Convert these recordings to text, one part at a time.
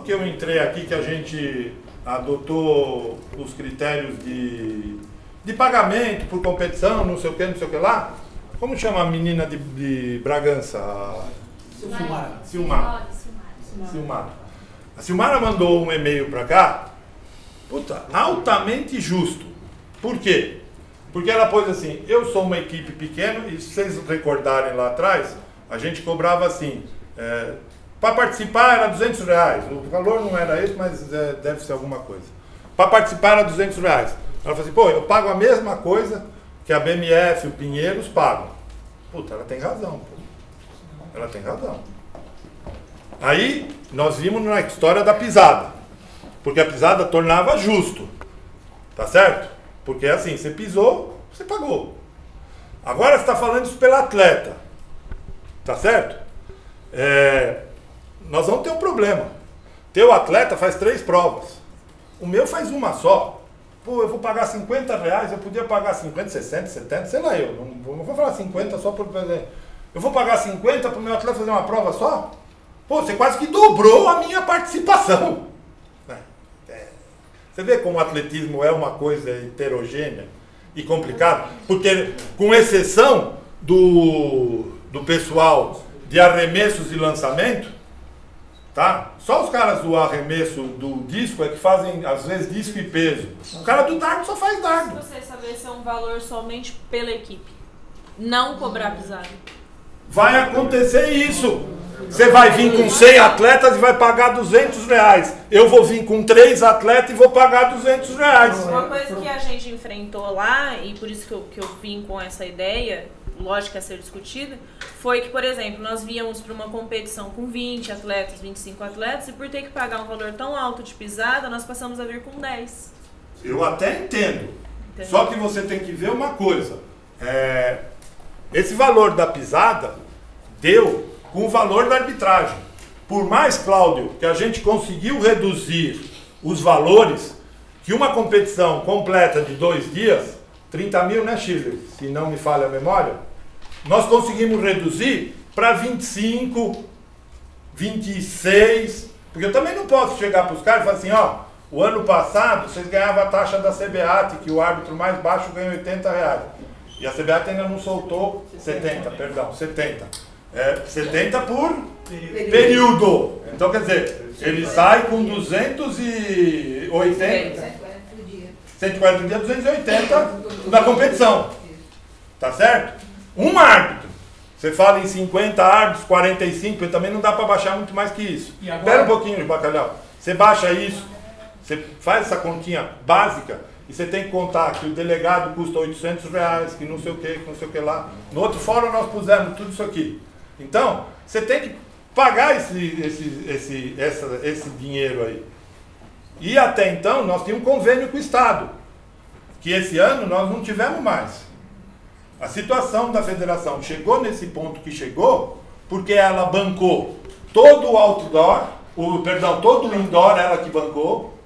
que eu entrei aqui que a gente adotou os critérios de pagamento por competição, não sei o que lá. Como chama a menina de Bragança? Silmara. A Silmara mandou um e-mail para cá, puta, altamente justo. Por quê? Porque ela pôs assim, eu sou uma equipe pequena, e se vocês recordarem lá atrás, a gente cobrava assim, para participar era R$200, o valor não era esse, mas deve ser alguma coisa. Para participar era R$200. Ela falou assim, pô, eu pago a mesma coisa que a BMF e o Pinheiros pagam. Puta, ela tem razão, pô. Ela tem razão. Aí, nós vimos na história da pisada. Porque a pisada tornava justo. Tá certo? Porque assim, você pisou, você pagou. Agora você está falando isso pelo atleta. Tá certo? Nós vamos ter um problema. Teu atleta faz 3 provas. O meu faz uma só. Pô, eu vou pagar R$50, eu podia pagar 50, 60, 70, sei lá, eu não vou falar 50 só por fazer. Eu vou pagar 50 para o meu atleta fazer uma prova só? Pô, você quase que dobrou a minha participação. Você vê como o atletismo é uma coisa heterogênea e complicada? Porque, com exceção do pessoal de arremessos e lançamento, tá? Só os caras do arremesso do disco é que fazem, às vezes, disco e peso. O cara do dardo só faz dardo. Se você estabelecer um valor somente pela equipe, não cobrar pisada. Vai acontecer isso. Você vai vir com 100 atletas e vai pagar R$200. Eu vou vir com 3 atletas e vou pagar R$200. Uma coisa que a gente enfrentou lá, e por isso que eu vim com essa ideia, lógica a ser discutida, foi que, por exemplo, nós víamos para uma competição com 20 atletas, 25 atletas, e por ter que pagar um valor tão alto de pisada, nós passamos a vir com 10. Eu até entendo. Só que você tem que ver uma coisa. Esse valor da pisada deu com o valor da arbitragem. Por mais, Cláudio, que a gente conseguiu reduzir os valores, que uma competição completa de 2 dias, 30 mil, né, Chile? Se não me falha a memória, nós conseguimos reduzir para 25, 26, porque eu também não posso chegar para os caras e falar assim, ó, o ano passado vocês ganhavam a taxa da CBAT, que o árbitro mais baixo ganhou R$80. E a CBAT ainda não soltou 70. 70 por período. Então, quer dizer, ele sai com 280, 140 dias, 280 na competição. Tá certo? Um árbitro. Você fala em 50 árbitros, 45, também não dá para baixar muito mais que isso. Espera um pouquinho, Bacalhau. Você baixa isso, você faz essa continha básica, e você tem que contar que o delegado custa R$800, que não sei o que lá. No outro fórum nós pusemos tudo isso aqui. Então, você tem que pagar esse dinheiro aí. E até então, nós tínhamos um convênio com o Estado, que esse ano nós não tivemos mais. A situação da federação chegou nesse ponto que chegou, porque ela bancou todo o outdoor, todo o indoor, ela que bancou,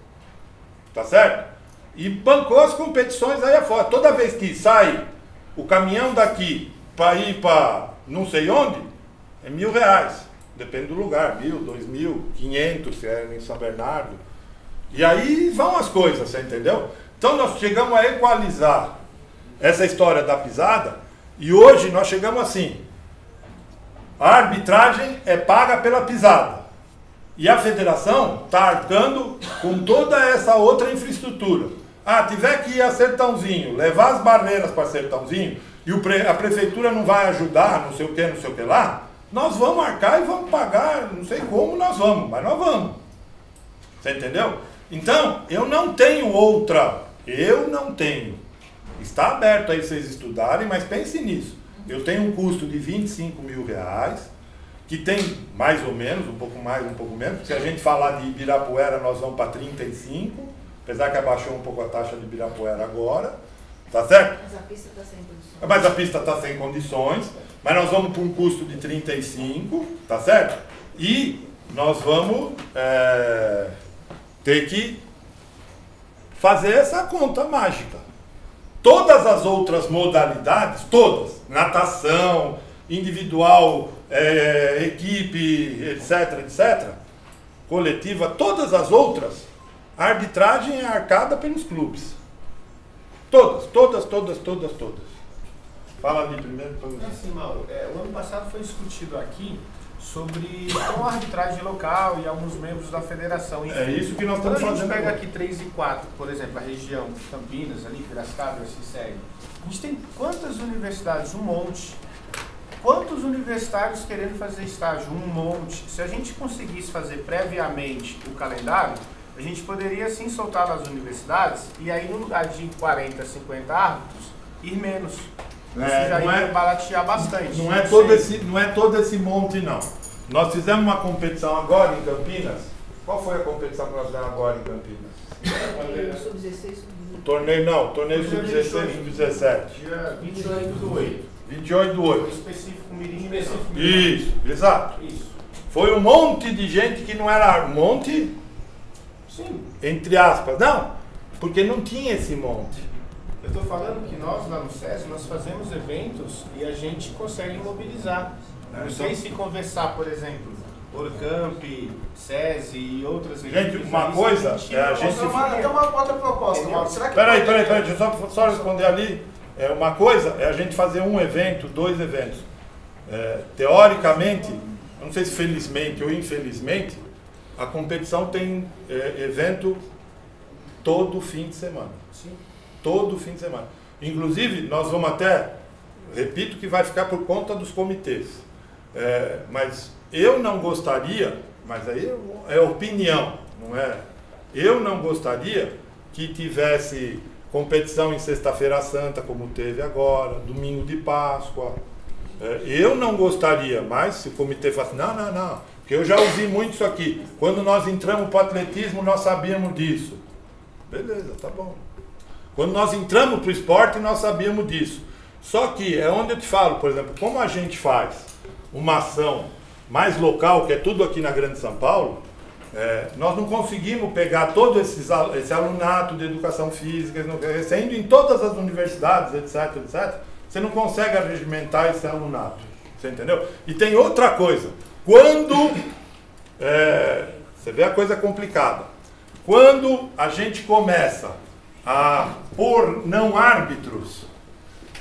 tá certo? E bancou as competições aí afora. Toda vez que sai o caminhão daqui para ir para não sei onde, é R$1.000. Depende do lugar, 1.000, 2.000, 500, se é em São Bernardo. E aí vão as coisas, você entendeu? Então nós chegamos a equalizar essa história da pisada, e hoje nós chegamos assim, a arbitragem é paga pela pisada. E a federação está arcando com toda essa outra infraestrutura. Ah, tiver que ir a Sertãozinho, levar as barreiras para Sertãozinho, e a prefeitura não vai ajudar, não sei o que lá, nós vamos arcar e vamos pagar, não sei como nós vamos, mas nós vamos. Você entendeu? Então, eu não tenho outra, Está aberto aí vocês estudarem, mas pense nisso. Eu tenho um custo de R$25.000, que tem mais ou menos, um pouco mais, um pouco menos. Se a gente falar de Ibirapuera, nós vamos para 35, apesar que abaixou um pouco a taxa de Ibirapuera agora, tá certo? Mas a pista está sem condições. Mas a pista está sem condições, mas nós vamos para um custo de 35, tá certo? E nós vamos ter que fazer essa conta mágica. Todas as outras modalidades, todas, natação, individual, equipe, etc, coletiva, todas as outras, a arbitragem é arcada pelos clubes. Todas. Fala ali primeiro. Assim, Mauro, o ano passado foi discutido aqui sobre a arbitragem local e alguns membros da federação. É isso que nós estamos fazendo. Quando a gente pega aqui 3 e 4, por exemplo, a região Campinas, ali, Piracicaba, assim segue. A gente tem quantas universidades? Um monte. Quantos universitários querendo fazer estágio? Um monte. Se a gente conseguisse fazer previamente o calendário, a gente poderia sim soltar nas universidades e aí no lugar de 40, 50 árbitros, ir menos. Isso já ia baratear bastante. Não é todo esse monte, não. Nós fizemos uma competição agora em Campinas. Qual foi a competição que nós fizemos agora em Campinas? Sub-16, torneio sub-16 e sub-17. Dia 28 do 8. 28 do 8. Específico Mirim. Isso, exato. Isso. Foi um monte de gente que não era um monte, Sim. entre aspas. Não, porque não tinha esse monte. Eu estou falando que nós lá no SESI, nós fazemos eventos e a gente consegue mobilizar. Não sei se conversar, por exemplo, Orcamp, SESI e outras... Gente, uma coisa é a gente... Tem uma outra proposta, Mauro. Será que... Peraí, deixa eu só responder ali. Uma coisa é a gente fazer um evento, 2 eventos. Teoricamente, não sei se felizmente ou infelizmente, a competição tem evento todo fim de semana. Sim. Todo fim de semana. Inclusive, nós vamos até, repito que vai ficar por conta dos comitês. Mas eu não gostaria, mas aí é opinião, não é? Eu não gostaria que tivesse competição em Sexta-feira Santa, como teve agora, domingo de Páscoa. Eu não gostaria, mas se o comitê fala assim, não, porque eu já ouvi muito isso aqui. Quando nós entramos para o atletismo, nós sabíamos disso. Beleza, tá bom. Quando nós entramos para o esporte, nós sabíamos disso. Só que é onde eu te falo, por exemplo, como a gente faz uma ação mais local, que é tudo aqui na Grande São Paulo, nós não conseguimos pegar todo esse alunato de educação física, sendo em todas as universidades, etc, você não consegue arregimentar esse alunato, você entendeu? E tem outra coisa, quando, você vê a coisa complicada, quando a gente começa a pôr não árbitros,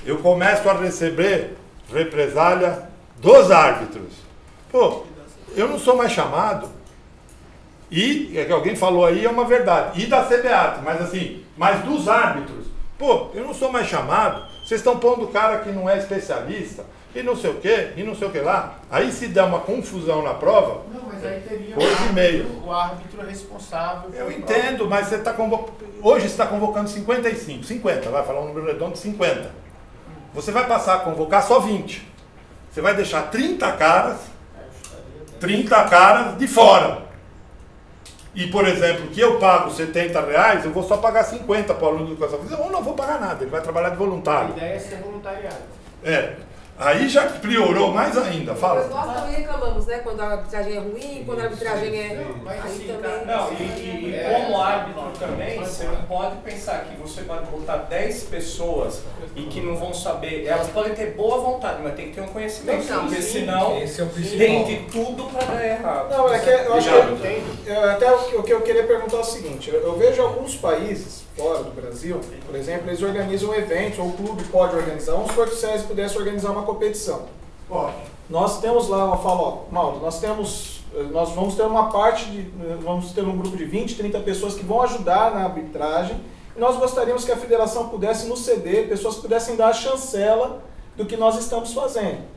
eu começo a receber represália dos árbitros. Pô, eu não sou mais chamado. E, é que alguém falou aí, é uma verdade. E da CBAT, mas dos árbitros. Pô, eu não sou mais chamado. Vocês estão pondo o cara que não é especialista, e não sei o que lá. Aí se der uma confusão na prova, não, mas aí teria o árbitro responsável. Eu entendo, mas você está hoje você está convocando 50, vai falar um número redondo de 50. Você vai passar a convocar só 20. Você vai deixar 30 caras de fora. E, por exemplo, que eu pago R$70, eu vou só pagar 50 para o aluno de educação física, ou não vou pagar nada, ele vai trabalhar de voluntário. A ideia é ser voluntariado. Aí já piorou mais ainda, fala. Mas nós também reclamamos, né? Quando a arbitragem é ruim, quando a arbitragem é... Como árbitro também, você não pode pensar que você pode botar 10 pessoas e que não vão saber, elas podem ter boa vontade, mas tem que ter um conhecimento, porque senão tem de tudo para dar errado. Não, eu acho que até o que eu queria perguntar é o seguinte, eu vejo alguns países fora do Brasil, por exemplo, eles organizam eventos, ou o clube pode organizar, vamos supor que o SESI pudesse organizar uma competição. Pode. Nós temos lá, eu falo, Mauro, nós vamos ter uma vamos ter um grupo de 20, 30 pessoas que vão ajudar na arbitragem, e nós gostaríamos que a federação pudesse nos ceder, pessoas que pudessem dar a chancela do que nós estamos fazendo.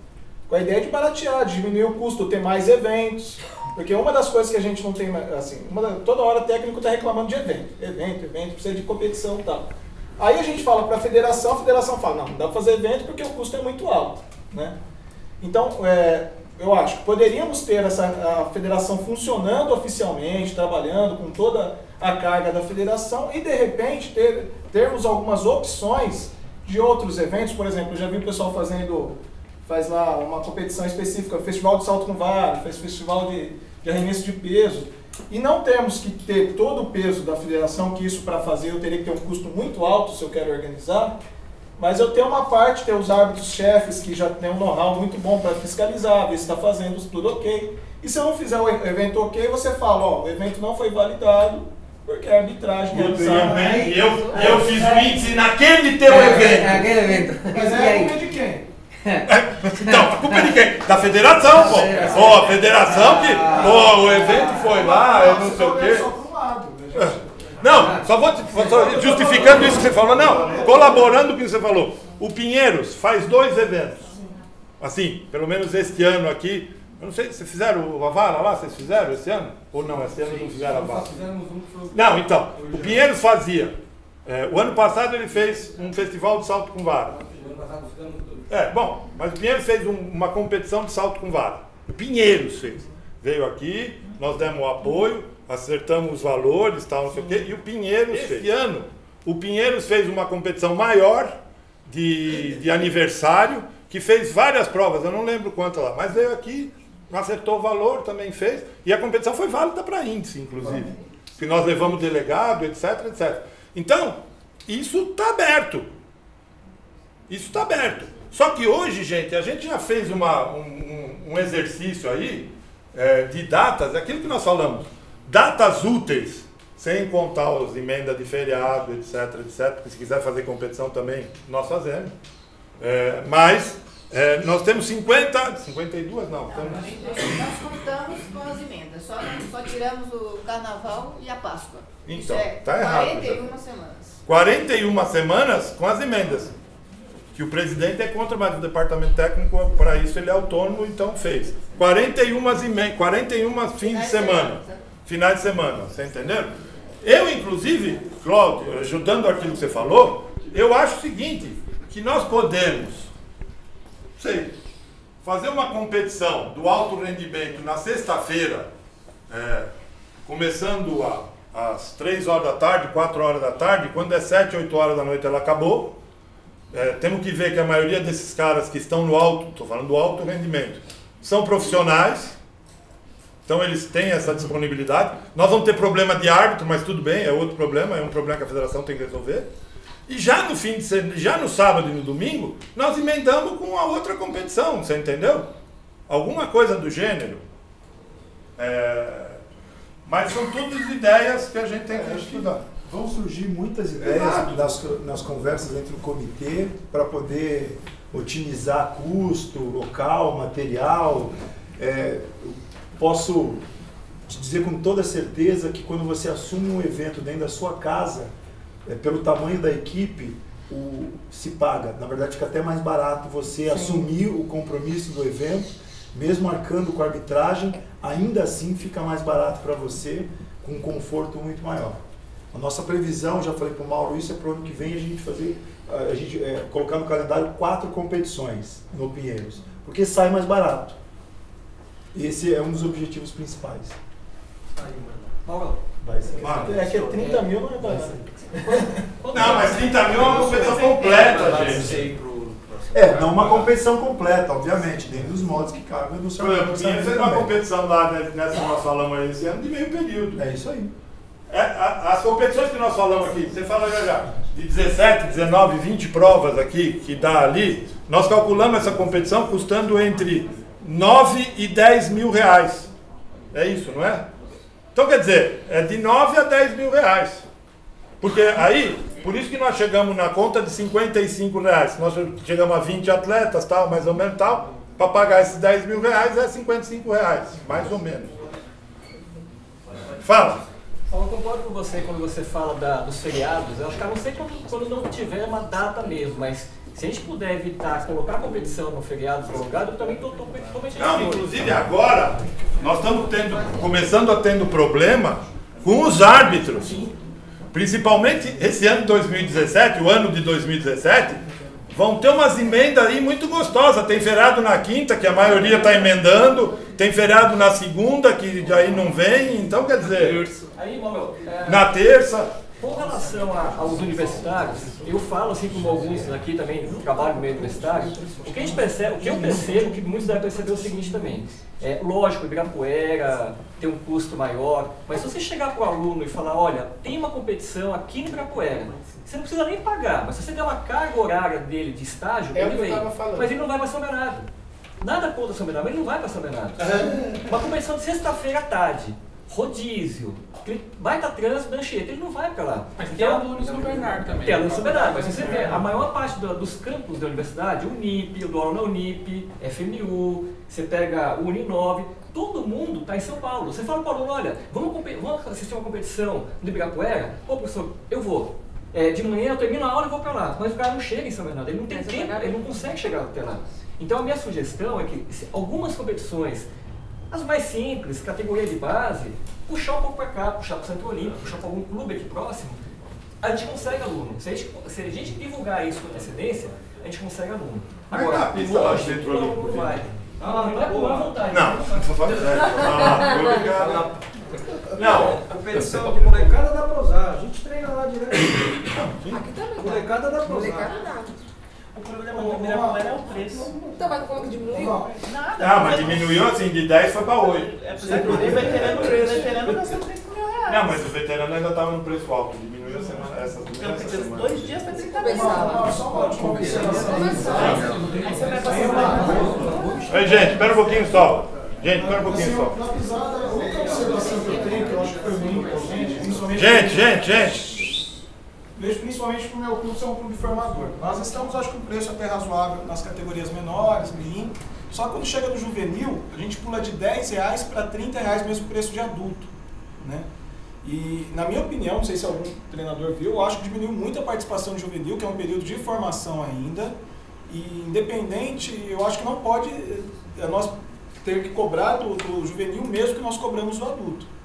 Com a ideia de baratear, de diminuir o custo, ter mais eventos, porque uma das coisas que a gente não tem, assim, toda hora o técnico está reclamando de evento, precisa de competição e tal. Aí a gente fala para a federação fala, não dá para fazer evento porque o custo é muito alto, né? Então, eu acho que poderíamos ter a federação funcionando oficialmente, trabalhando com toda a carga da federação e, de repente, termos algumas opções de outros eventos. Por exemplo, eu já vi o pessoal faz lá uma competição específica, festival de salto com vara, festival de arremesso de peso. E não temos que ter todo o peso da federação, que isso para fazer eu teria que ter um custo muito alto se eu quero organizar. Mas eu tenho uma parte, ter os árbitros chefes que já tem um know-how muito bom para fiscalizar, ver se está fazendo tudo ok. E se eu não fizer o evento ok, você fala, ó, o evento não foi validado, porque a arbitragem realizada... Eu fiz o índice naquele teu evento. Aquele evento. Mas é a culpa de quem? Então, a culpa é de quem? Da federação, pô. Pô, a federação que... Pô, o evento foi lá, não sei o quê. Só para um lado, né, gente? Não, só justificando isso que você falou, não, colaborando com o que você falou. O Pinheiros faz 2 eventos. Assim, pelo menos este ano aqui. Eu não sei, vocês fizeram a vara lá? Vocês fizeram esse ano? Ou não, esse ano não fizeram a vara? Não, então, o Pinheiros fazia. O ano passado ele fez um festival de salto com vara. Bom, mas o Pinheiros fez uma competição de salto com vara. O Pinheiros fez. Veio aqui, nós demos o apoio, acertamos os valores, tal, não sei o quê, e o Pinheiros fez. Esse ano, o Pinheiros fez uma competição maior de aniversário, que fez várias provas, eu não lembro quanto lá, mas veio aqui, acertou o valor, também fez, e a competição foi válida para índice, inclusive, que nós levamos delegado, etc, etc. Então, isso está aberto. Isso está aberto. Só que hoje, gente, a gente já fez um exercício aí de datas, é aquilo que nós falamos, datas úteis, sem contar as emendas de feriado, etc, etc, porque se quiser fazer competição também, nós fazemos. Mas nós temos 52, não. Nós contamos com as emendas, só tiramos o Carnaval e a Páscoa. Então, Isso tá errado. 41 semanas. 41 semanas com as emendas. Que o presidente é contra, mas o departamento técnico, para isso, ele é autônomo, então fez. 41 fins de semana. Finais de semana, você entendeu? Eu, inclusive, Cláudio, ajudando aquilo que você falou, eu acho o seguinte, que nós podemos, fazer uma competição do alto rendimento na sexta-feira, começando às 3 horas da tarde, 4 horas da tarde, quando é 7, 8 horas da noite ela acabou. Temos que ver que a maioria desses caras que estão no alto, estou falando do alto rendimento, são profissionais, então eles têm essa disponibilidade. Nós vamos ter problema de árbitro, mas tudo bem, é outro problema, é um problema que a federação tem que resolver. E já no sábado e no domingo, nós emendamos com a outra competição, você entendeu? Alguma coisa do gênero. Mas são todas ideias que a gente tem que estudar. Vão surgir muitas ideias nas conversas entre o comitê para poder otimizar custo, local, material. Posso te dizer com toda certeza que quando você assume um evento dentro da sua casa, pelo tamanho da equipe, se paga. Na verdade, fica até mais barato você assumir o compromisso do evento, mesmo arcando com a arbitragem, ainda assim fica mais barato para você, com um conforto muito maior. A nossa previsão, já falei para o Mauro, isso é para o ano que vem a gente colocar no calendário 4 competições no Pinheiros, porque sai mais barato. Esse é um dos objetivos principais. Mauro, vai ser. Que 30 mil não é barato. Não, mas 30 mil é uma competição completa, gente. Não uma competição completa, obviamente, dentro dos modos que cabem no seu. Por exemplo, o Pinheiros fez uma competição lá nessa que nós falamos aí esse ano de meio período. É isso aí. As competições que nós falamos aqui, você fala já, de 17, 19, 20 provas aqui, que dá ali, nós calculamos essa competição custando entre 9 e 10 mil reais. É isso, não é? Então, quer dizer, é de 9 a 10 mil reais. Porque aí, por isso que nós chegamos na conta de 55 reais. Nós chegamos a 20 atletas, tal, mais ou menos, tal. Para pagar esses 10 mil reais é 55 reais, mais ou menos. Fala. Eu concordo com você quando você fala dos feriados. Eu acho que a não ser quando não tiver uma data mesmo, mas se a gente puder evitar colocar competição no feriado prolongado, eu também estou totalmente. Não, inclusive agora, nós estamos começando a tendo problema com os árbitros. Sim. Principalmente esse ano de 2017, o ano de 2017, vão ter umas emendas aí muito gostosas. Tem feriado na quinta, que a maioria está emendando. Tem feriado na segunda, que aí não vem. Então, quer dizer, aí, na terça. Com relação aos universitários, eu falo assim como alguns aqui também trabalham no meio universitário, o que eu percebo, que muitos devem perceber é o seguinte também. Lógico, Ibirapuera tem um custo maior, mas se você chegar para o aluno e falar, olha, tem uma competição aqui no Ibirapuera, você não precisa nem pagar, mas se você der uma carga horária dele de estágio, ele vem, mas ele não vai mais sobrar nada. Nada contra São Bernardo, mas ele não vai para São Bernardo. Uma competição de sexta-feira à tarde, rodízio, vai estar trânsito da Anchieta, ele não vai para lá. Mas tem alunos no São Bernardo também. Tem alunos no São Bernardo, mas você vê, a maior parte dos campos da universidade, Unip, eu dou aula na Unip, FMU, você pega o Uninove, todo mundo está em São Paulo. Você fala para o aluno, olha, vamos assistir uma competição no Ibirapuera? Ô professor, eu vou. De manhã eu termino a aula e vou para lá. Mas o cara não chega em São Bernardo, ele não tem tempo, ele não consegue chegar até lá. Então a minha sugestão é que algumas competições, as mais simples, categoria de base, puxar um pouco para cá, puxar para o Centro Olímpico, puxar para algum clube aqui próximo, a gente consegue aluno. Se a gente divulgar isso com antecedência, a gente consegue aluno. Agora, lógico, não vai. Não vai com má vontade. Não, só fala sério. Obrigado. Não, competição de molecada dá pra usar. A gente treina lá direto. Aqui também. Molecada dá pra usar. Molecada dá. O problema do Ibirapuera é o preço. Então vai falar que diminuiu? Nada. Ah, mas diminuiu assim, de 10 foi para 8. É por exemplo, o veterano gasta 30 mil reais. Não, mas o veterano ainda estava no preço alto, diminuiu essas duas semanas. 2 dias foi 30 mil. Só uma última observação. Aí você vai passar. Ei, gente, espera um pouquinho só. Gente, espera um pouquinho só. Na pisada, a única observação que eu tenho, que eu acho que foi muito importante, principalmente... Gente. Vejo principalmente que o meu clube é um clube formador. Nós estamos, acho que, um preço até razoável nas categorias menores, mirim. Só que quando chega no juvenil, a gente pula de R$10 para R$30 mesmo preço de adulto, né? E, na minha opinião, não sei se algum treinador viu, eu acho que diminuiu muito a participação do juvenil, que é um período de formação ainda. E, independente, eu acho que não pode nós ter que cobrar do juvenil mesmo que nós cobramos do adulto.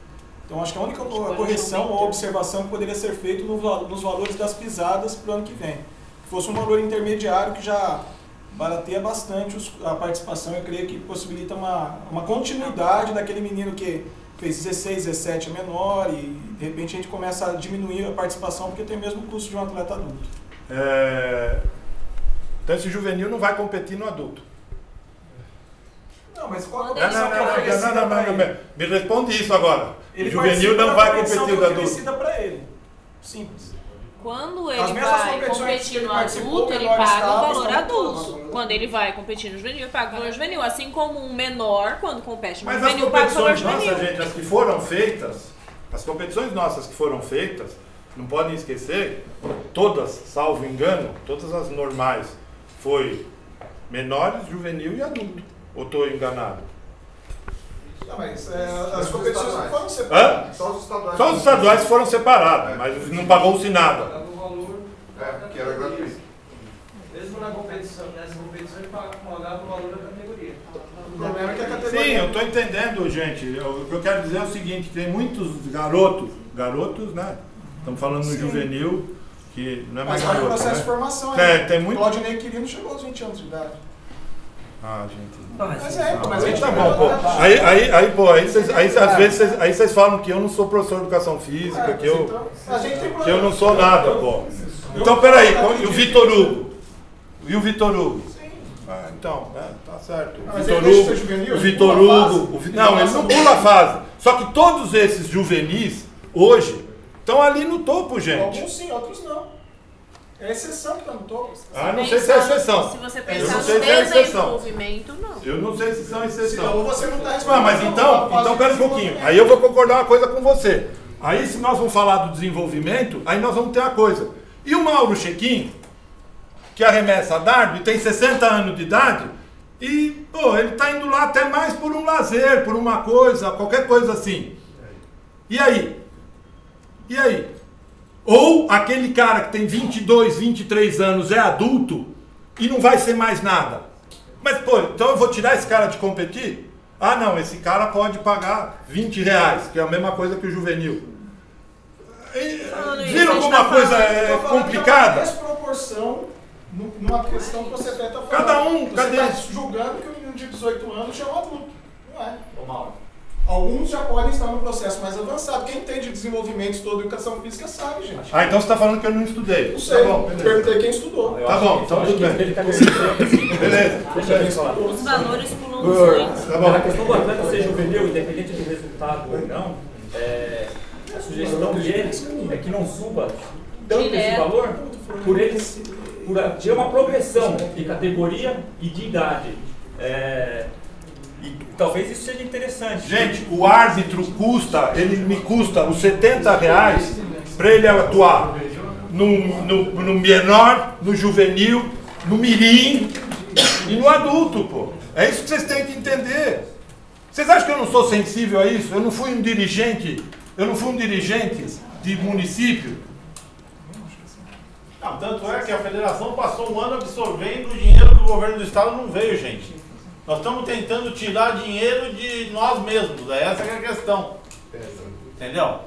Então, acho que a única correção ou observação que poderia ser feita nos valores das pisadas para o ano que vem. Se fosse um valor intermediário que já barateia bastante a participação, eu creio que possibilita uma continuidade daquele menino que fez 16, 17 é menor e, de repente, a gente começa a diminuir a participação porque tem o mesmo custo de um atleta adulto. Então, esse juvenil não vai competir no adulto. Não, mas qual a competição que é Não. Me responde isso agora. Ele o juvenil não vai competir no adulto. Oferecida para ele. Simples. Quando ele vai competir no adulto, ele paga o valor adulto. Quando ele vai competir no juvenil, ele paga o valor juvenil. Assim como um menor, quando compete no juvenil, paga o valor juvenil. Mas as competições nossas, gente, as que foram feitas, as competições nossas que foram feitas, não podem esquecer, todas, salvo engano, todas as normais, foi menores, juvenil e adulto. Ou estou enganado? Não, mas as competições não foram separadas. Só os estaduais foram separados, mas não pagou-se nada. Que era gratuito. Mesmo na competição, nessa competição, ele pagava o valor da categoria. O problema é que a categoria... Sim, eu estou entendendo, gente. O que eu quero dizer é o seguinte, tem muitos garotos, né? Estamos falando no juvenil, que não é mais garoto, mas é um processo né? de formação. Tem muito... O Claudinei Quirino chegou aos 20 anos de idade. Ah, gente. Mas a gente tá bom, pô. Aí às vezes vocês falam que eu não sou professor de educação física, que eu não sou nada, pô. Então, peraí, e o Vitor Hugo? E o Vitor Hugo? Então, tá certo. O Vitor Hugo. Não, ele não pula a fase. Só que todos esses juvenis, hoje, estão ali no topo, gente. Alguns sim, outros não. É exceção que está no topo. Não sei se é exceção. Se você pensar no desenvolvimento, não. Eu não sei se são exceção. Então você não está respondendo. Mas então pera um pouquinho. Aí eu vou concordar uma coisa com você. Aí se nós vamos falar do desenvolvimento, aí nós vamos ter uma coisa. E o Mauro Chequim, que arremessa dardo e tem 60 anos de idade, e, pô, ele está indo lá até mais por um lazer, por uma coisa, qualquer coisa assim. E aí? Ou aquele cara que tem 22, 23 anos é adulto e não vai ser mais nada. Mas, pô, então eu vou tirar esse cara de competir? Ah, não, esse cara pode pagar R$20, que é a mesma coisa que o juvenil. Viram como a coisa é complicada? Desproporção numa questão que você até está falando. Cada um, você cadê? está julgando que o menino de 18 anos já é um adulto. Não é. Ô, Mauro. Alguns já podem estar no processo mais avançado. Quem entende de desenvolvimento, estudo, educação física sabe, gente. Ah, então você está falando que eu não estudei. Não sei, tá bom, perguntei quem estudou. Tá bom, então tudo bem. Beleza. Os valores pulam os dois. Tá bom. A questão do atleta ser juvenil, independente do resultado ou não, a sugestão deles é que não suba tanto esse valor por ter uma progressão de categoria e de idade. E talvez isso seja interessante. Gente, o árbitro ele me custa os R$70 para ele atuar no menor, no juvenil, no mirim e no adulto, pô. É isso que vocês têm que entender. Vocês acham que eu não sou sensível a isso? Eu não fui um dirigente de município? Não, tanto é que a federação passou um ano absorvendo o dinheiro que o governo do estado não veio, gente. Nós estamos tentando tirar dinheiro de nós mesmos, essa que é a questão. Entendeu?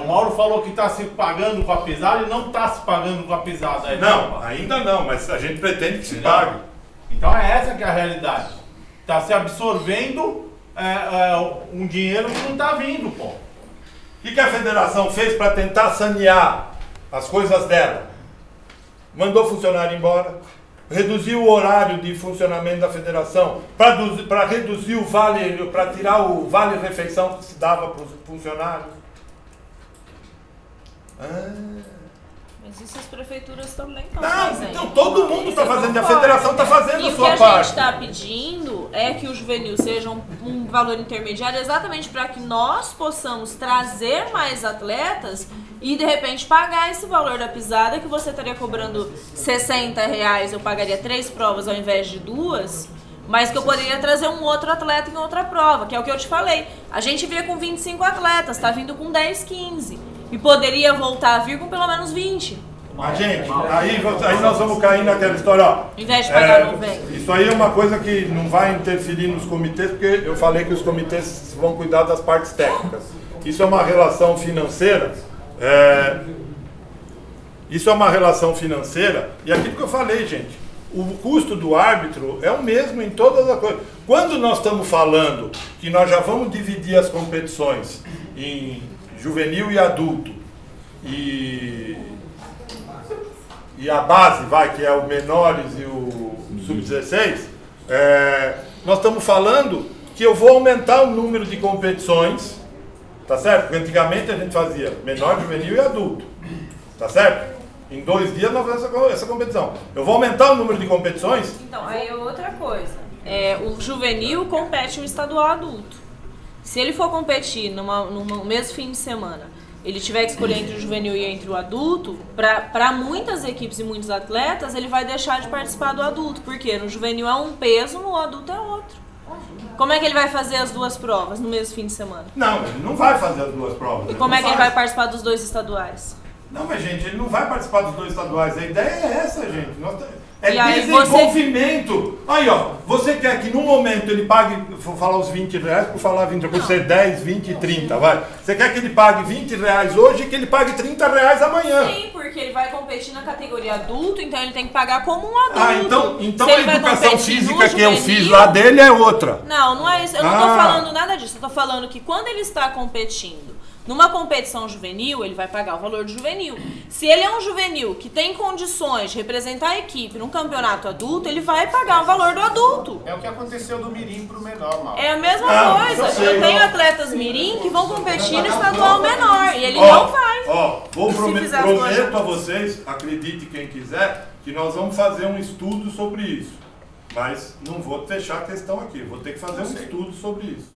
O Mauro falou que está se pagando com a pisada e não está se pagando com a pisada. Não, ainda não, mas a gente pretende que se pague. Então é essa que é a realidade. Está se absorvendo um dinheiro que não está vindo, pô. O que a federação fez para tentar sanear as coisas dela? Mandou funcionário embora, reduziu o horário de funcionamento da federação para reduzir o vale, para tirar o vale-refeição que se dava para os funcionários. Mas isso as prefeituras também estão fazendo. Então todo mundo está fazendo, a federação está fazendo a sua parte. E o que a gente está pedindo é que o juvenil seja um valor intermediário exatamente para que nós possamos trazer mais atletas e de repente pagar esse valor da pisada que você estaria cobrando R$60, eu pagaria 3 provas ao invés de 2, mas que eu poderia trazer um outro atleta em outra prova, que é o que eu te falei. A gente via com 25 atletas, está vindo com 10, 15. E poderia voltar a vir com pelo menos 20. Mas, gente, aí nós vamos cair naquela história, ó. Em vez de pagar 90. Isso aí é uma coisa que não vai interferir nos comitês, porque eu falei que os comitês vão cuidar das partes técnicas. Isso é uma relação financeira. Isso é uma relação financeira. E aquilo que eu falei, gente, o custo do árbitro é o mesmo em todas as coisas. Quando nós estamos falando que nós já vamos dividir as competições em juvenil e adulto, e a base, que é o menores e o sub-16, nós estamos falando que eu vou aumentar o número de competições, tá certo? Porque antigamente a gente fazia menor, juvenil e adulto, tá certo? Em 2 dias nós fazemos essa competição. Eu vou aumentar o número de competições? Então, aí é outra coisa. O juvenil compete no estadual adulto. Se ele for competir no mesmo fim de semana, ele tiver que escolher entre o juvenil e entre o adulto, para muitas equipes e muitos atletas, ele vai deixar de participar do adulto. Porque no juvenil é um peso, no adulto é outro. Como é que ele vai fazer as 2 provas no mesmo fim de semana? Não, ele não vai fazer as 2 provas. E como é que ele vai participar dos 2 estaduais? Não, mas gente, ele não vai participar dos 2 estaduais. A ideia é essa, gente. É Você... desenvolvimento. Aí, ó, você quer que no momento ele pague, vou falar os R$20, por falar 20, por ser 10, 20 e 30, vai. Você quer que ele pague R$20 hoje e que ele pague R$30 amanhã. Sim, porque ele vai competir na categoria adulto, então ele tem que pagar como um adulto. Então a educação física que eu fiz lá dele é outra. Não é isso. Eu não tô falando nada disso. Eu tô falando que quando ele está competindo numa competição juvenil, ele vai pagar o valor do juvenil. Se ele é um juvenil que tem condições de representar a equipe num campeonato adulto, ele vai pagar o valor do adulto. É o que aconteceu do mirim pro menor, Mauro. É a mesma coisa. Eu tenho atletas mirim que vão competir no estadual menor e ele não vai. Prometo a vocês, acredite quem quiser, que nós vamos fazer um estudo sobre isso. Mas não vou fechar a questão aqui, vou ter que fazer um estudo sobre isso.